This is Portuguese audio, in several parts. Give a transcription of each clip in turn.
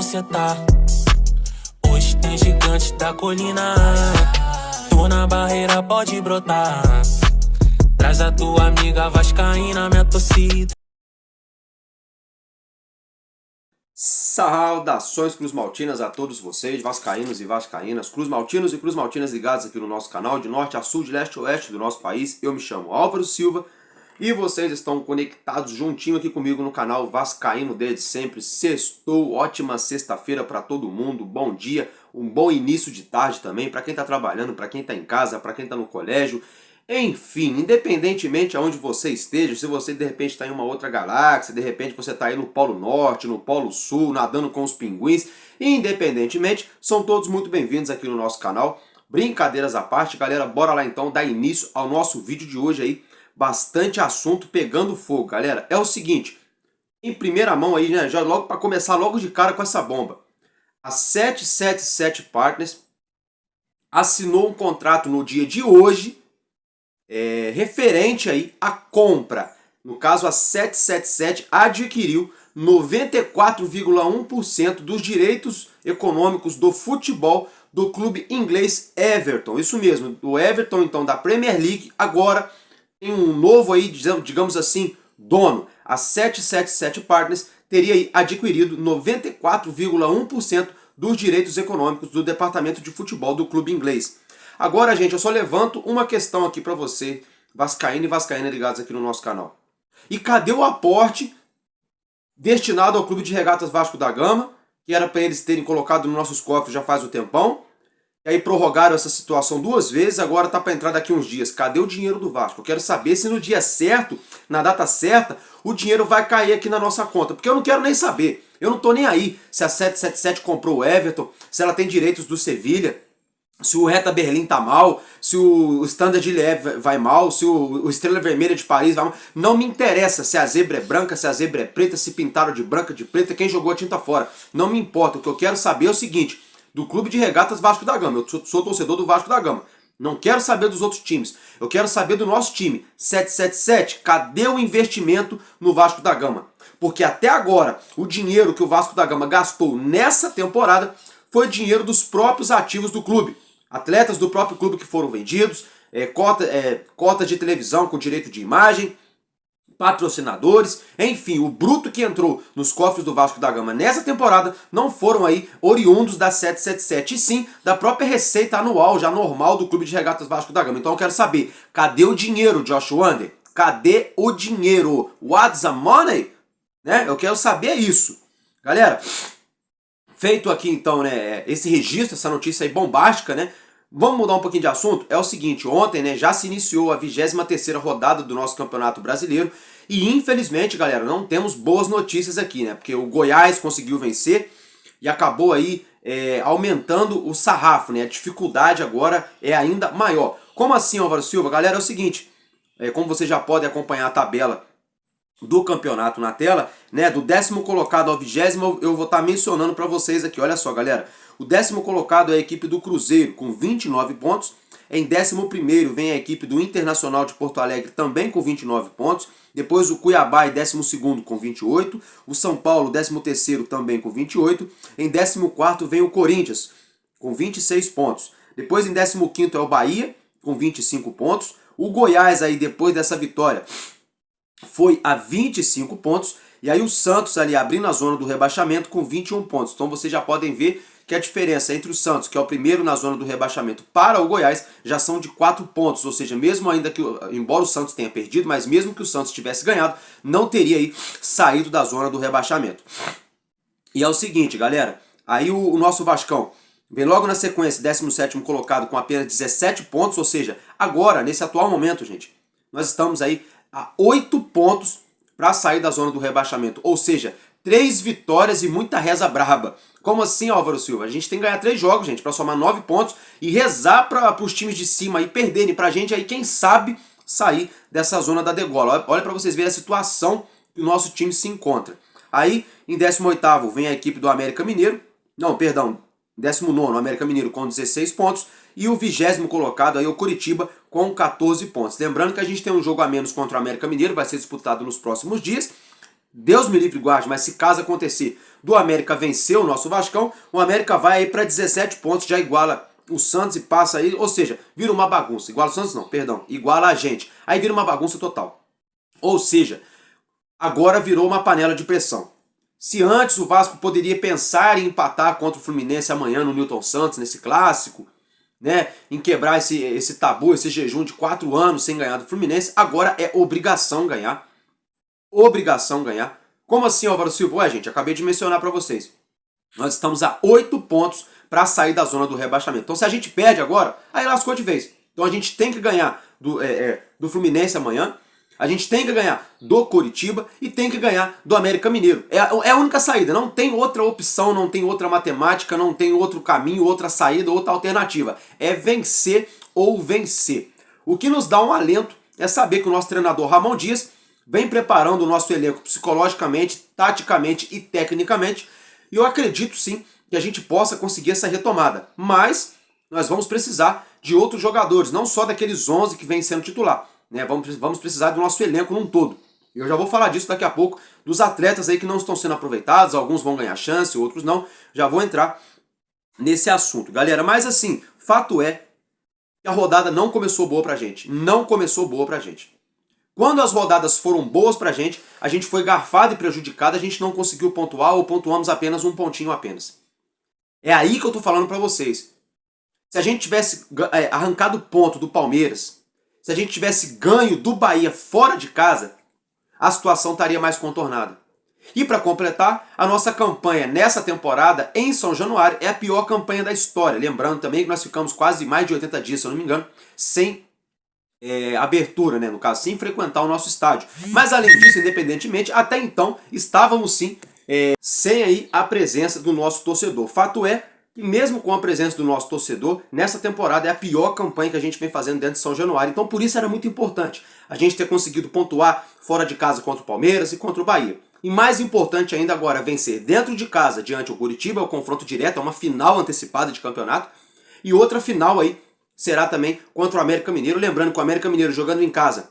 você tá. Hoje tem gigante da colina. Tô na barreira, pode brotar. Traz a tua amiga vascaína, minha torcida. Saudações cruzmaltinas a todos vocês, vascaínos e vascaínas, cruzmaltinos e cruzmaltinas ligados aqui no nosso canal, de norte a sul, de leste a oeste do nosso país. Eu me chamo Álvaro Silva e vocês estão conectados juntinho aqui comigo no canal Vascaíno desde sempre. Sextou, ótima sexta-feira para todo mundo, bom dia, um bom início de tarde também para quem está trabalhando, para quem está em casa, para quem está no colégio. Enfim, independentemente aonde você esteja, se você de repente está em uma outra galáxia, de repente você está aí no Polo Norte, no Polo Sul, nadando com os pinguins, independentemente, são todos muito bem-vindos aqui no nosso canal. Brincadeiras à parte, galera, bora lá então dar início ao nosso vídeo de hoje aí. Bastante assunto pegando fogo, galera. É o seguinte, em primeira mão aí, né, já logo para começar logo de cara com essa bomba. A 777 Partners assinou um contrato no dia de hoje, referente aí à compra. No caso, a 777 adquiriu 94,1% dos direitos econômicos do futebol do clube inglês Everton. Isso mesmo, o Everton então da Premier League agora tem um novo aí, digamos assim, dono. A 777 Partners teria aí adquirido 94,1% dos direitos econômicos do departamento de futebol do clube inglês. Agora, gente, eu só levanto uma questão aqui para você, vascaíno e vascaína ligados aqui no nosso canal. E cadê o aporte destinado ao Clube de Regatas Vasco da Gama, que era para eles terem colocado nos nossos cofres já faz um tempão? E aí prorrogaram essa situação 2 vezes, agora tá para entrar daqui uns dias. Cadê o dinheiro do Vasco? Eu quero saber se no dia certo, na data certa, o dinheiro vai cair aqui na nossa conta, porque eu não quero nem saber. Eu não tô nem aí se a 777 comprou o Everton, se ela tem direitos do Sevilha, se o Hertha Berlim tá mal, se o Standard Liège vai mal, se o Estrela Vermelha de Paris vai mal. Não me interessa se a zebra é branca, se a zebra é preta, se pintaram de branca, de preta, quem jogou a tinta fora. Não me importa. O que eu quero saber é o seguinte, do Clube de Regatas Vasco da Gama. Eu sou torcedor do Vasco da Gama. Não quero saber dos outros times. Eu quero saber do nosso time. 777, cadê o investimento no Vasco da Gama? Porque até agora, o dinheiro que o Vasco da Gama gastou nessa temporada foi dinheiro dos próprios ativos do clube. Atletas do próprio clube que foram vendidos, cotas de televisão com direito de imagem, patrocinadores, enfim, o bruto que entrou nos cofres do Vasco da Gama nessa temporada não foram aí oriundos da 777, e sim da própria receita anual, já normal do Clube de Regatas Vasco da Gama. Então eu quero saber, cadê o dinheiro, Josh Wander? Cadê o dinheiro? What's the money? Né? Eu quero saber isso. Galera, feito aqui então, né, esse registro, essa notícia aí bombástica, né? Vamos mudar um pouquinho de assunto? É o seguinte, ontem, né, já se iniciou a 23ª rodada do nosso Campeonato Brasileiro e infelizmente, galera, não temos boas notícias aqui, né? Porque o Goiás conseguiu vencer e acabou aí aumentando o sarrafo, né? A dificuldade agora é ainda maior. Como assim, Álvaro Silva? Galera, é o seguinte, como você já pode acompanhar a tabela do campeonato na tela, né, do 10º colocado ao 20º, eu vou estar mencionando para vocês aqui, olha só, galera. O 10º colocado é a equipe do Cruzeiro, com 29 pontos. Em 11º vem a equipe do Internacional de Porto Alegre, também com 29 pontos. Depois o Cuiabá em 12º com 28. O São Paulo, 13º, também com 28. Em 14º vem o Corinthians, com 26 pontos. Depois em 15º é o Bahia, com 25 pontos. O Goiás, aí depois dessa vitória, foi a 25 pontos. E aí o Santos ali abrindo a zona do rebaixamento com 21 pontos. Então vocês já podem ver que a diferença entre o Santos, que é o primeiro na zona do rebaixamento, para o Goiás, já são de 4 pontos. Ou seja, mesmo ainda que, embora o Santos tenha perdido, mas mesmo que o Santos tivesse ganhado, não teria aí saído da zona do rebaixamento. E é o seguinte, galera, aí o nosso Vascão vem logo na sequência, 17º colocado com apenas 17 pontos, ou seja, agora, nesse atual momento, gente, nós estamos aí a 8 pontos para sair da zona do rebaixamento. Ou seja, 3 vitórias e muita reza braba. Como assim, Álvaro Silva? A gente tem que ganhar 3 jogos, gente, para somar 9 pontos e rezar para os times de cima aí perderem, para a gente aí, quem sabe, sair dessa zona da degola. Olha para vocês verem a situação que o nosso time se encontra. Aí, em 18º, vem a equipe do América Mineiro. Não, perdão, 19º, o América Mineiro com 16 pontos. E o 20º colocado aí, o Coritiba, com 14 pontos. Lembrando que a gente tem um jogo a menos contra o América Mineiro, vai ser disputado nos próximos dias. Deus me livre e guarde, mas se caso acontecer do América vencer o nosso Vascão, o América vai aí para 17 pontos, já iguala o Santos e passa aí, ou seja, vira uma bagunça. Iguala o Santos não, perdão, iguala a gente. Aí vira uma bagunça total. Ou seja, agora virou uma panela de pressão. Se antes o Vasco poderia pensar em empatar contra o Fluminense amanhã no Newton Santos, nesse clássico, né, em quebrar esse tabu, esse jejum de 4 anos sem ganhar do Fluminense, agora é obrigação ganhar. Obrigação ganhar. Como assim, Álvaro Silva? Ué, gente, acabei de mencionar para vocês. Nós estamos a 8 pontos para sair da zona do rebaixamento. Então se a gente perde agora, aí lascou de vez. Então a gente tem que ganhar do Fluminense amanhã, a gente tem que ganhar do Coritiba e tem que ganhar do América Mineiro. É a única saída, não tem outra opção, não tem outra matemática, não tem outro caminho, outra saída, outra alternativa. É vencer ou vencer. O que nos dá um alento é saber que o nosso treinador Ramon Dias vem preparando o nosso elenco psicologicamente, taticamente e tecnicamente. E eu acredito sim que a gente possa conseguir essa retomada. Mas nós vamos precisar de outros jogadores, não só daqueles 11 que vem sendo titular. Né? Vamos precisar do nosso elenco num todo. Eu já vou falar disso daqui a pouco, dos atletas aí que não estão sendo aproveitados, alguns vão ganhar chance, outros não. Já vou entrar nesse assunto. Galera, mas assim, fato é que a rodada não começou boa pra gente. Não começou boa pra gente. Quando as rodadas foram boas pra gente, a gente foi garfado e prejudicado, a gente não conseguiu pontuar ou pontuamos apenas um pontinho apenas. É aí que eu tô falando pra vocês. Se a gente tivesse arrancado ponto do Palmeiras, se a gente tivesse ganho do Bahia fora de casa, a situação estaria mais contornada. E para completar, a nossa campanha nessa temporada em São Januário é a pior campanha da história. Lembrando também que nós ficamos quase mais de 80 dias, se eu não me engano, sem abertura, né? No caso, sem frequentar o nosso estádio. Mas além disso, independentemente, até então estávamos sim sem aí a presença do nosso torcedor. Fato é que mesmo com a presença do nosso torcedor, nessa temporada é a pior campanha que a gente vem fazendo dentro de São Januário. Então por isso era muito importante a gente ter conseguido pontuar fora de casa contra o Palmeiras e contra o Bahia. E mais importante ainda agora, vencer dentro de casa diante do Coritiba, é o confronto direto, é uma final antecipada de campeonato. E outra final aí será também contra o América Mineiro. Lembrando que o América Mineiro jogando em casa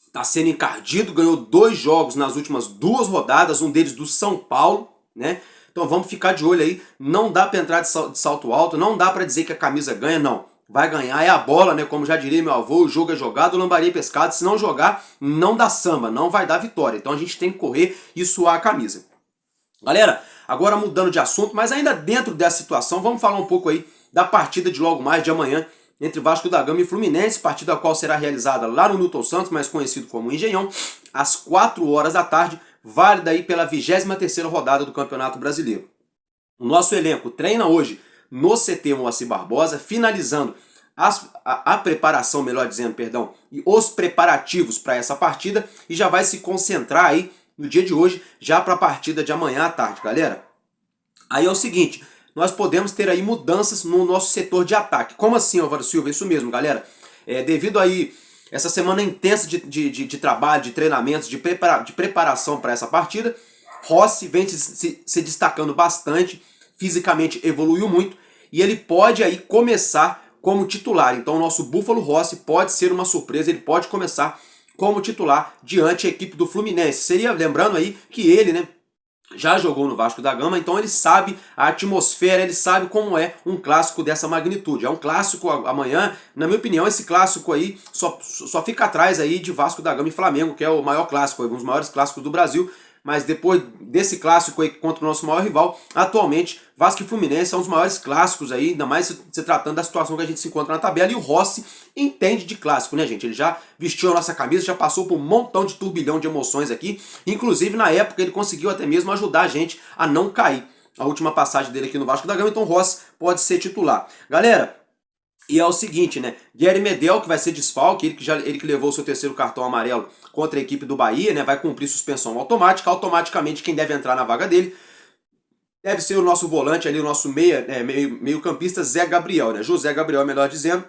está sendo encardido, ganhou 2 jogos nas últimas 2 rodadas, um deles do São Paulo, né? Então vamos ficar de olho aí, não dá para entrar de salto alto, não dá para dizer que a camisa ganha, não. Vai ganhar é a bola, né? Como já diria meu avô, o jogo é jogado, lambaria é pescado. Se não jogar, não dá samba, não vai dar vitória. Então a gente tem que correr e suar a camisa. Galera, agora mudando de assunto, mas ainda dentro dessa situação, vamos falar um pouco aí da partida de logo mais de amanhã entre Vasco da Gama e Fluminense, partida a qual será realizada lá no Newton Santos, mais conhecido como Engenhão, às 4 horas da tarde, válida aí pela 23ª rodada do Campeonato Brasileiro. O nosso elenco treina hoje no CT Moacir Barbosa, finalizando a preparação, melhor dizendo, perdão, e os preparativos para essa partida, e já vai se concentrar aí no dia de hoje, já para a partida de amanhã à tarde, galera. Aí é o seguinte, nós podemos ter aí mudanças no nosso setor de ataque. Como assim, Álvaro Silva? Isso mesmo, galera. Devido aí essa semana intensa de trabalho, de treinamentos, de preparação para essa partida, Rossi vem se destacando bastante, fisicamente evoluiu muito, e ele pode aí começar como titular. Então o nosso Búfalo Rossi pode ser uma surpresa, ele pode começar como titular diante da equipe do Fluminense. Seria, lembrando aí, que ele, né, já jogou no Vasco da Gama, então ele sabe a atmosfera, ele sabe como é um clássico dessa magnitude. É um clássico amanhã, na minha opinião, esse clássico aí só fica atrás aí de Vasco da Gama e Flamengo, que é o maior clássico, um dos maiores clássicos do Brasil. Mas depois desse clássico aí contra o nosso maior rival, atualmente Vasco e Fluminense são os maiores clássicos aí, ainda mais se tratando da situação que a gente se encontra na tabela. E o Rossi entende de clássico, né, gente? Ele já vestiu a nossa camisa, já passou por um montão de turbilhão de emoções aqui. Inclusive, na época, ele conseguiu até mesmo ajudar a gente a não cair. A última passagem dele aqui no Vasco da Gama, então o Rossi pode ser titular. Galera, e é o seguinte, né? Guilherme Medel, que vai ser desfalque, ele que levou o seu 3º cartão amarelo contra a equipe do Bahia, né? Vai cumprir suspensão automática. Automaticamente, quem deve entrar na vaga dele deve ser o nosso volante ali, o nosso meio-campista Zé Gabriel, né? José Gabriel, melhor dizendo.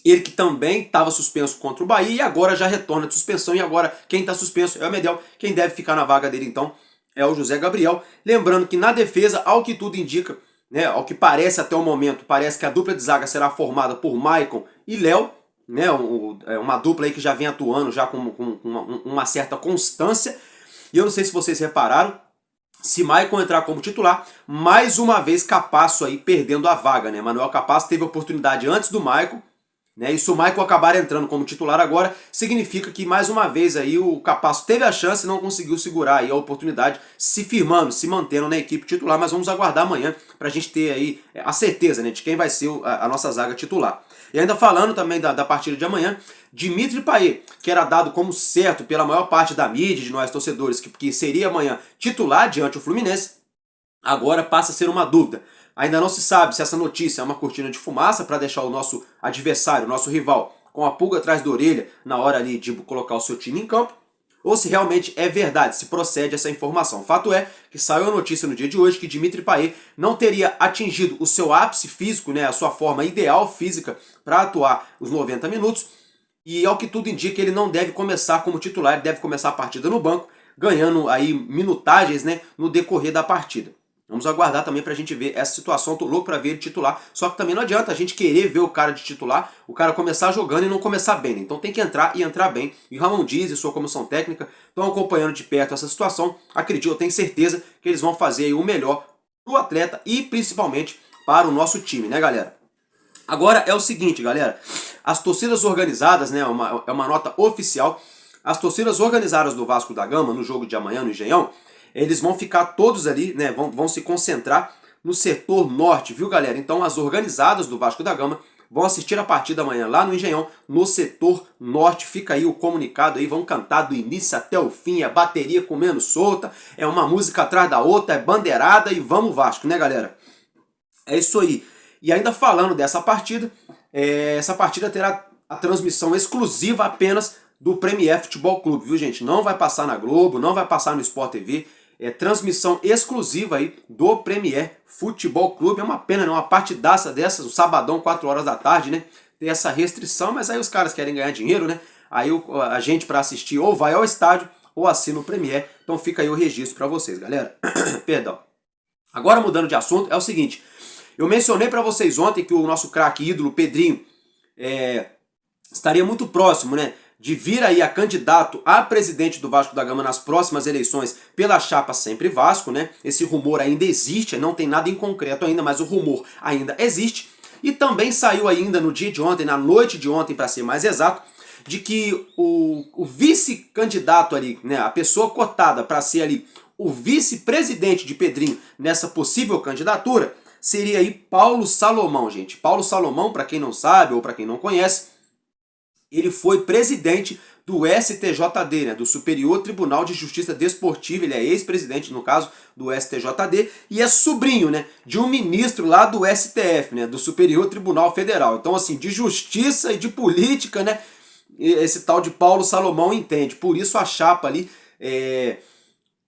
Ele que também estava suspenso contra o Bahia e agora já retorna de suspensão. E agora quem está suspenso é o Medel. Quem deve ficar na vaga dele, então, é o José Gabriel. Lembrando que na defesa, ao que tudo indica, né, ao que parece até o momento, parece que a dupla de zaga será formada por Maicon e Léo, né, uma dupla aí que já vem atuando já com uma certa constância. E eu não sei se vocês repararam, se Maicon entrar como titular, mais uma vez Capasso aí perdendo a vaga, né? Manuel Capasso teve oportunidade antes do Maicon, né? E se o Maicon acabar entrando como titular agora, significa que mais uma vez aí o Capasso teve a chance e não conseguiu segurar aí a oportunidade, se firmando, se mantendo na equipe titular, mas vamos aguardar amanhã pra gente ter aí a certeza, né, de quem vai ser a nossa zaga titular. E ainda falando também da partida de amanhã, Dimitri Payet, que era dado como certo pela maior parte da mídia, de nós torcedores, que seria amanhã titular diante do Fluminense, agora passa a ser uma dúvida. Ainda não se sabe se essa notícia é uma cortina de fumaça para deixar o nosso adversário, o nosso rival, com a pulga atrás da orelha na hora ali de colocar o seu time em campo, ou se realmente é verdade, se procede essa informação. O fato é que saiu a notícia no dia de hoje que Dimitri Payet não teria atingido o seu ápice físico, né, a sua forma ideal física para atuar os 90 minutos, e ao que tudo indica ele não deve começar como titular, ele deve começar a partida no banco, ganhando aí minutagens, né, no decorrer da partida. Vamos aguardar também pra gente ver essa situação. Tô louco pra ver ele titular. Só que também não adianta a gente querer ver o cara de titular, o cara começar jogando e não começar bem, né? Então tem que entrar e entrar bem. E Ramon Dias e sua comissão técnica estão acompanhando de perto essa situação. Acredito, eu tenho certeza que eles vão fazer aí o melhor pro atleta e principalmente para o nosso time, né, galera? Agora é o seguinte, galera. As torcidas organizadas, né? É uma nota oficial. As torcidas organizadas do Vasco da Gama no jogo de amanhã no Engenhão, eles vão ficar todos ali, né, vão se concentrar no setor norte, viu, galera? Então as organizadas do Vasco da Gama vão assistir a partida amanhã lá no Engenhão, no setor norte. Fica aí o comunicado aí, vão cantar do início até o fim, é bateria comendo solta, é uma música atrás da outra, é bandeirada e vamos Vasco, né, galera? É isso aí. E ainda falando dessa partida, essa partida terá a transmissão exclusiva apenas do Premier Futebol Clube, viu, gente? Não vai passar na Globo, não vai passar no Sport TV, é transmissão exclusiva aí do Premier Futebol Clube. É uma pena, né? Uma partidaça dessas, o sabadão, 4 horas da tarde, né? Tem essa restrição, mas aí os caras querem ganhar dinheiro, né? Aí a gente para assistir ou vai ao estádio ou assina o Premier. Então fica aí o registro para vocês, galera. Perdão. Agora mudando de assunto, é o seguinte. Eu mencionei para vocês ontem que o nosso craque ídolo, Pedrinho, estaria muito próximo, né, de vir aí a candidato a presidente do Vasco da Gama nas próximas eleições pela chapa Sempre Vasco, né? Esse rumor ainda existe, não tem nada em concreto ainda, mas o rumor ainda existe. E também saiu ainda no dia de ontem, na noite de ontem para ser mais exato, de que o vice-candidato ali, né, a pessoa cotada para ser ali o vice-presidente de Pedrinho nessa possível candidatura, seria aí Paulo Salomão, gente. Paulo Salomão, para quem não sabe ou para quem não conhece, ele foi presidente do STJD, né, do Superior Tribunal de Justiça Desportiva. Ele é ex-presidente, no caso, do STJD, e é sobrinho, né, de um ministro lá do STF, né, do Superior Tribunal Federal. Então, assim, de justiça e de política, né, esse tal de Paulo Salomão entende. Por isso a chapa ali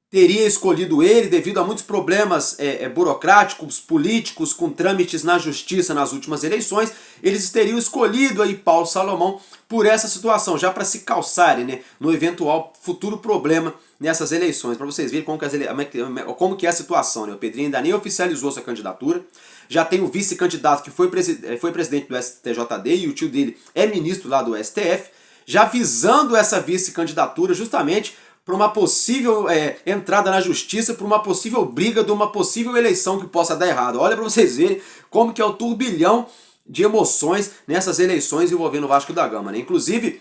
teria escolhido ele devido a muitos problemas burocráticos, políticos, com trâmites na justiça nas últimas eleições. Eles teriam escolhido aí Paulo Salomão por essa situação, já para se calçarem, né, no eventual futuro problema nessas eleições, para vocês verem como que é a situação, né? O Pedrinho ainda nem oficializou sua candidatura, já tem o vice-candidato que foi presidente do STJD e o tio dele é ministro lá do STF, já visando essa vice-candidatura justamente para uma possível entrada na justiça, para uma possível briga de uma possível eleição que possa dar errado. Olha para vocês verem como que é o turbilhão de emoções nessas eleições envolvendo o Vasco da Gama, né? Inclusive,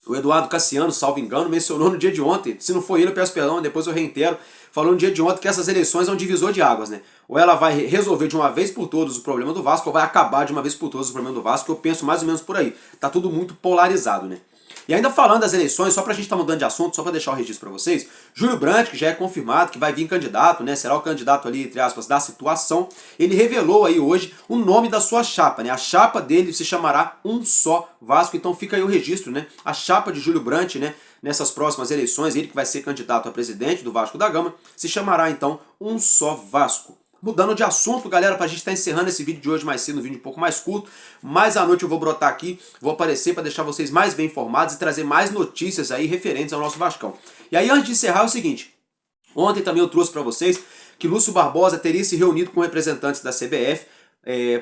o Eduardo Cassiano, salvo engano, mencionou no dia de ontem, se não foi ele, eu peço perdão, depois eu reitero, falou no dia de ontem que essas eleições é um divisor de águas, né? Ou ela vai resolver de uma vez por todas o problema do Vasco, ou vai acabar de uma vez por todas o problema do Vasco, eu penso mais ou menos por aí. Tá tudo muito polarizado, né? E ainda falando das eleições, só pra gente estar mudando de assunto, só pra deixar o registro pra vocês, Júlio Brandt, que já é confirmado que vai vir candidato, né, será o candidato ali, entre aspas, da situação, ele revelou aí hoje o nome da sua chapa, né, a chapa dele se chamará Um Só Vasco, então fica aí o registro, né, a chapa de Júlio Brandt, né, nessas próximas eleições, ele que vai ser candidato a presidente do Vasco da Gama, se chamará então Um Só Vasco. Mudando de assunto, galera, pra gente estar encerrando esse vídeo de hoje mais cedo, um vídeo um pouco mais curto, mais à noite eu vou brotar aqui, vou aparecer para deixar vocês mais bem informados e trazer mais notícias aí referentes ao nosso Vascão. E aí, antes de encerrar, é o seguinte, ontem também eu trouxe para vocês que Lúcio Barbosa teria se reunido com representantes da CBF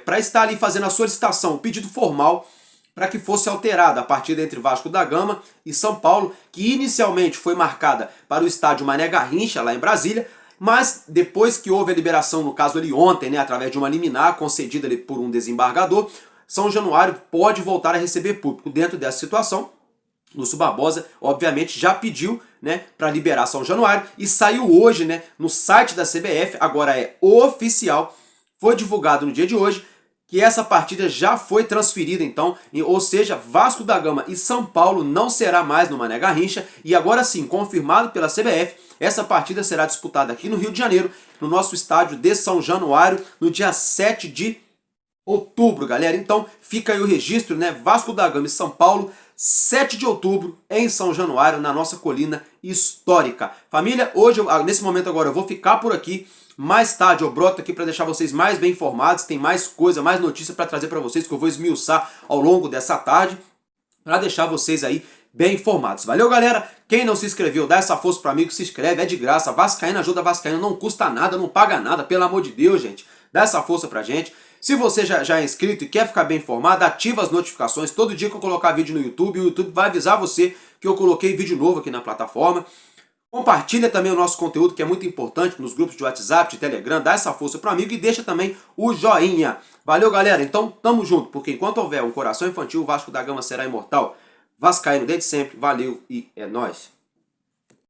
para estar ali fazendo a solicitação, o pedido formal para que fosse alterada a partida entre Vasco da Gama e São Paulo, que inicialmente foi marcada para o estádio Mané Garrincha, lá em Brasília, mas depois que houve a liberação, no caso ali ontem, né, através de uma liminar concedida ali por um desembargador, São Januário pode voltar a receber público. Dentro dessa situação, Lúcio Barbosa, obviamente, já pediu, né, para liberar São Januário e saiu hoje, né, no site da CBF, agora é oficial, foi divulgado no dia de hoje, que essa partida já foi transferida, então, ou seja, Vasco da Gama e São Paulo não será mais no Mané Garrincha, e agora sim, confirmado pela CBF, essa partida será disputada aqui no Rio de Janeiro, no nosso estádio de São Januário, no dia 7 de outubro, galera. Então, fica aí o registro, né? Vasco da Gama e São Paulo, 7 de outubro, em São Januário, na nossa colina histórica. Família, hoje, nesse momento agora, eu vou ficar por aqui. Mais tarde eu broto aqui para deixar vocês mais bem informados, tem mais coisa, mais notícia para trazer para vocês que eu vou esmiuçar ao longo dessa tarde, para deixar vocês aí bem informados. Valeu, galera? Quem não se inscreveu, dá essa força para amigo, se inscreve, é de graça. Vascaíno ajuda Vascaíno, não custa nada, não paga nada, pelo amor de Deus, gente. Dá essa força pra gente. Se você já é inscrito e quer ficar bem informado, ativa as notificações. Todo dia que eu colocar vídeo no YouTube, o YouTube vai avisar você que eu coloquei vídeo novo aqui na plataforma. Compartilha também o nosso conteúdo, que é muito importante, nos grupos de WhatsApp, de Telegram, dá essa força para amigo e deixa também o joinha. Valeu, galera? Então, tamo junto, porque enquanto houver um coração infantil, o Vasco da Gama será imortal. Vascaíno desde sempre, valeu e é nóis.